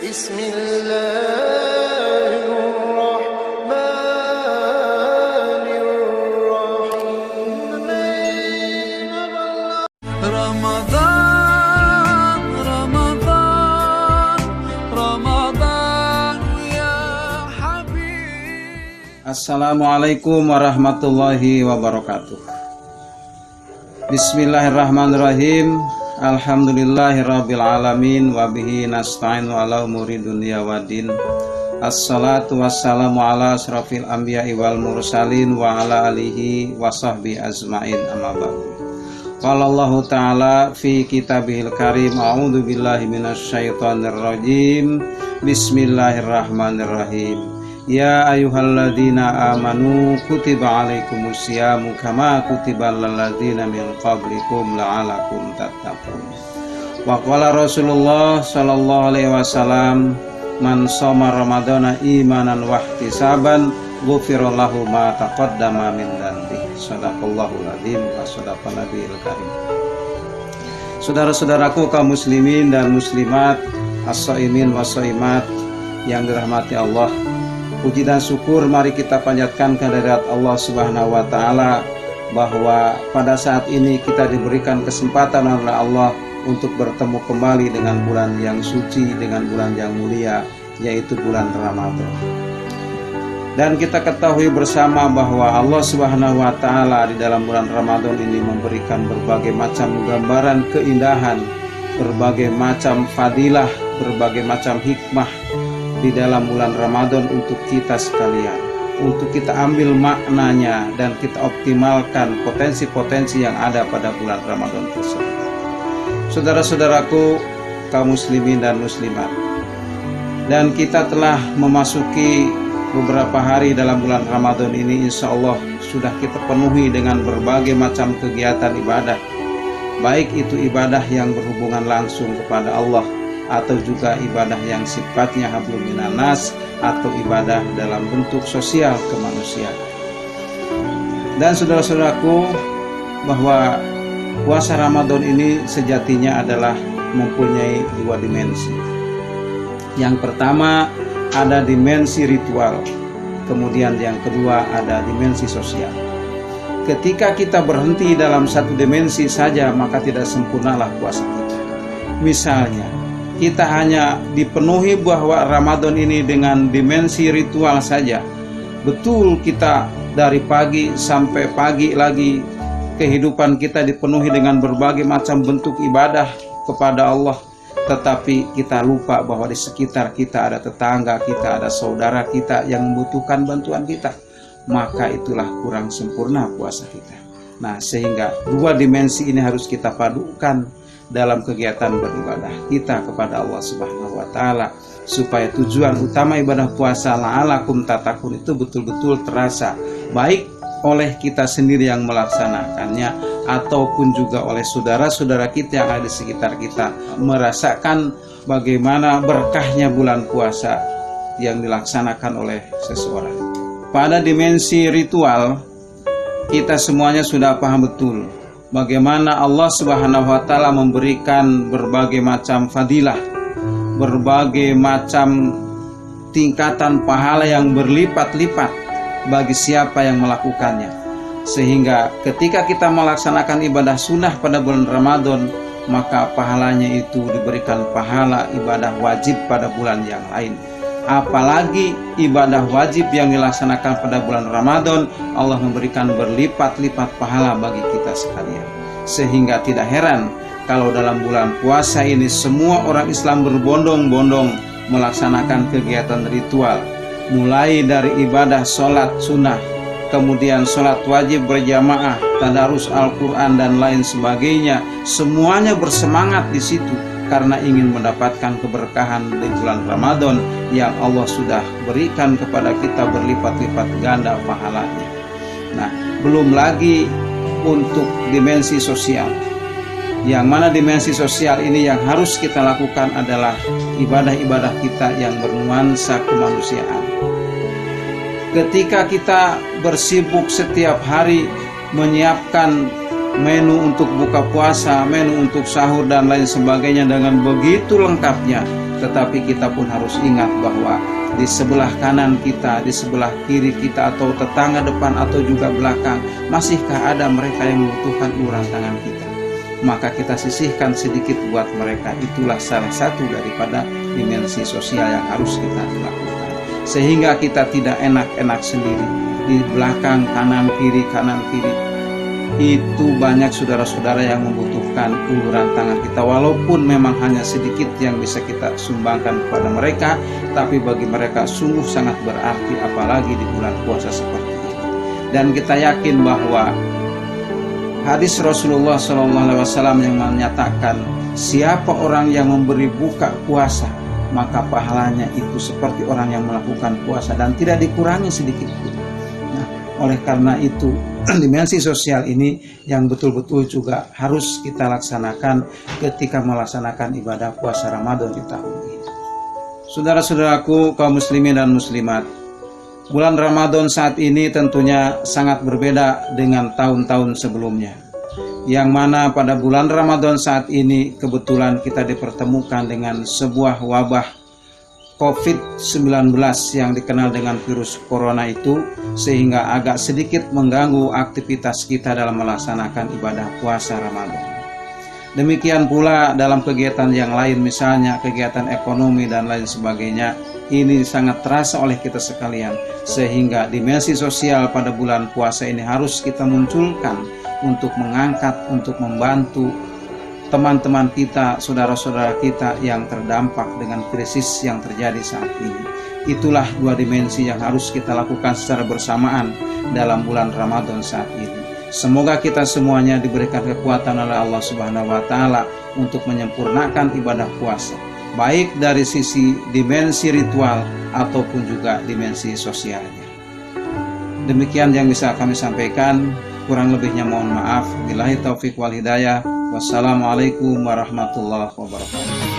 Bismillahirrahmanirrahim. Ramadan, Ramadan, Ramadan ya Habib. Assalamualaikum warahmatullahi wabarakatuh. Bismillahirrahmanirrahim. Alhamdulillahirabbil alamin wa bihi nasta'inu ala umuri dunya waddin. Assalatu wassalamu ala asrafil anbiya'i wal mursalin wa ala alihi wa sahbihi ajmain, amma ba'du. Qala Allahu ta'ala fi kitabihil karim, a'udzu billahi minasyaitonir rajim. Bismillahirrahmanirrahim. Ya ayyuhalladzina amanu kutiba alaikumusyamu kama kutiba alal ladzina min qablikum la'alakum tattaqun. Wa qala Rasulullah sallallahu alaihi wasallam, man shoma ramadhana imanan wa ihtisaban ghufira lahu ma taqaddama min dhanbi. Shadaqallahul adzim wa shadaqan nabiyil karim. Saudara-saudaraku kaum muslimin dan muslimat, as-shaimin was-shaimat yang dirahmati Allah, puji dan syukur mari kita panjatkan kehadirat Allah Subhanahu wa taala bahwa pada saat ini kita diberikan kesempatan oleh Allah untuk bertemu kembali dengan bulan yang suci, dengan bulan yang mulia, yaitu bulan Ramadan. Dan kita ketahui bersama bahwa Allah Subhanahu wa taala di dalam bulan Ramadan ini memberikan berbagai macam gambaran keindahan, berbagai macam fadilah, berbagai macam hikmah di dalam bulan Ramadan untuk kita sekalian, untuk kita ambil maknanya dan kita optimalkan potensi-potensi yang ada pada bulan Ramadan tersebut. Saudara-saudaraku kaum muslimin dan muslimat, dan kita telah memasuki beberapa hari dalam bulan Ramadan ini, insya Allah sudah kita penuhi dengan berbagai macam kegiatan ibadah, baik itu ibadah yang berhubungan langsung kepada Allah atau juga ibadah yang sifatnya hablum minan nas atau ibadah dalam bentuk sosial kemanusiaan. Dan saudara-saudaraku, bahwa puasa Ramadan ini sejatinya adalah mempunyai dua dimensi. Yang pertama ada dimensi ritual, kemudian yang kedua ada dimensi sosial. Ketika kita berhenti dalam satu dimensi saja, maka tidak sempurnalah puasa kita. Misalnya kita hanya dipenuhi bahwa Ramadan ini dengan dimensi ritual saja. Betul, kita dari pagi sampai pagi lagi kehidupan kita dipenuhi dengan berbagai macam bentuk ibadah kepada Allah, tetapi kita lupa bahwa di sekitar kita ada tetangga kita, ada saudara kita yang membutuhkan bantuan kita. Maka itulah kurang sempurna puasa kita. Nah, sehingga dua dimensi ini harus kita padukan dalam kegiatan beribadah kita kepada Allah Subhanahu wa taala, supaya tujuan utama ibadah puasa la'alakum tattaqun itu betul-betul terasa, baik oleh kita sendiri yang melaksanakannya ataupun juga oleh saudara-saudara kita yang ada di sekitar kita, merasakan bagaimana berkahnya bulan puasa yang dilaksanakan oleh seseorang. Pada dimensi ritual, kita semuanya sudah paham betul bagaimana Allah Subhanahu wa taala memberikan berbagai macam fadilah, berbagai macam tingkatan pahala yang berlipat-lipat bagi siapa yang melakukannya. Sehingga ketika kita melaksanakan ibadah sunnah pada bulan Ramadan, maka pahalanya itu diberikan pahala ibadah wajib pada bulan yang lain. Apalagi ibadah wajib yang dilaksanakan pada bulan Ramadan, Allah memberikan berlipat-lipat pahala bagi kita sekalian. Sehingga tidak heran kalau dalam bulan puasa ini semua orang Islam berbondong-bondong melaksanakan kegiatan ritual, mulai dari ibadah sholat sunnah, kemudian sholat wajib berjamaah, tadarus Al-Quran dan lain sebagainya. Semuanya bersemangat di situ karena ingin mendapatkan keberkahan di bulan Ramadan yang Allah sudah berikan kepada kita berlipat-lipat ganda pahalanya. Nah, belum lagi untuk dimensi sosial, yang mana dimensi sosial ini yang harus kita lakukan adalah ibadah-ibadah kita yang bernuansa kemanusiaan. Ketika kita bersibuk setiap hari menyiapkan menu untuk buka puasa, menu untuk sahur dan lain sebagainya dengan begitu lengkapnya, tetapi kita pun harus ingat bahwa di sebelah kanan kita, di sebelah kiri kita, atau tetangga depan atau juga belakang, masihkah ada mereka yang membutuhkan uluran tangan kita? Maka kita sisihkan sedikit buat mereka. Itulah salah satu daripada dimensi sosial yang harus kita lakukan, sehingga kita tidak enak-enak sendiri di belakang, kanan kiri itu banyak saudara-saudara yang membutuhkan uluran tangan kita, walaupun memang hanya sedikit yang bisa kita sumbangkan kepada mereka, tapi bagi mereka sungguh sangat berarti, apalagi di bulan puasa seperti ini. Dan kita yakin bahwa hadis Rasulullah SAW yang menyatakan, siapa orang yang memberi buka puasa, maka pahalanya itu seperti orang yang melakukan puasa dan tidak dikurangi sedikit pun. Nah, oleh karena itu dimensi sosial ini yang betul-betul juga harus kita laksanakan ketika melaksanakan ibadah puasa Ramadan di tahun ini. Saudara-saudaraku kaum muslimin dan muslimat, bulan Ramadan saat ini tentunya sangat berbeda dengan tahun-tahun sebelumnya, yang mana pada bulan Ramadan saat ini kebetulan kita dipertemukan dengan sebuah wabah COVID-19 yang dikenal dengan virus corona itu, sehingga agak sedikit mengganggu aktivitas kita dalam melaksanakan ibadah puasa Ramadan. Demikian pula dalam kegiatan yang lain, misalnya kegiatan ekonomi dan lain sebagainya, ini sangat terasa oleh kita sekalian, sehingga dimensi sosial pada bulan puasa ini harus kita munculkan untuk mengangkat, untuk membantu teman-teman kita, saudara-saudara kita yang terdampak dengan krisis yang terjadi saat ini. Itulah dua dimensi yang harus kita lakukan secara bersamaan dalam bulan Ramadan saat ini. Semoga kita semuanya diberikan kekuatan oleh Allah Subhanahu wa Ta'ala untuk menyempurnakan ibadah puasa, baik dari sisi dimensi ritual ataupun juga dimensi sosialnya. Demikian yang bisa kami sampaikan, kurang lebihnya mohon maaf. Billahi taufik wal hidayah. Wassalamualaikum warahmatullahi wabarakatuh.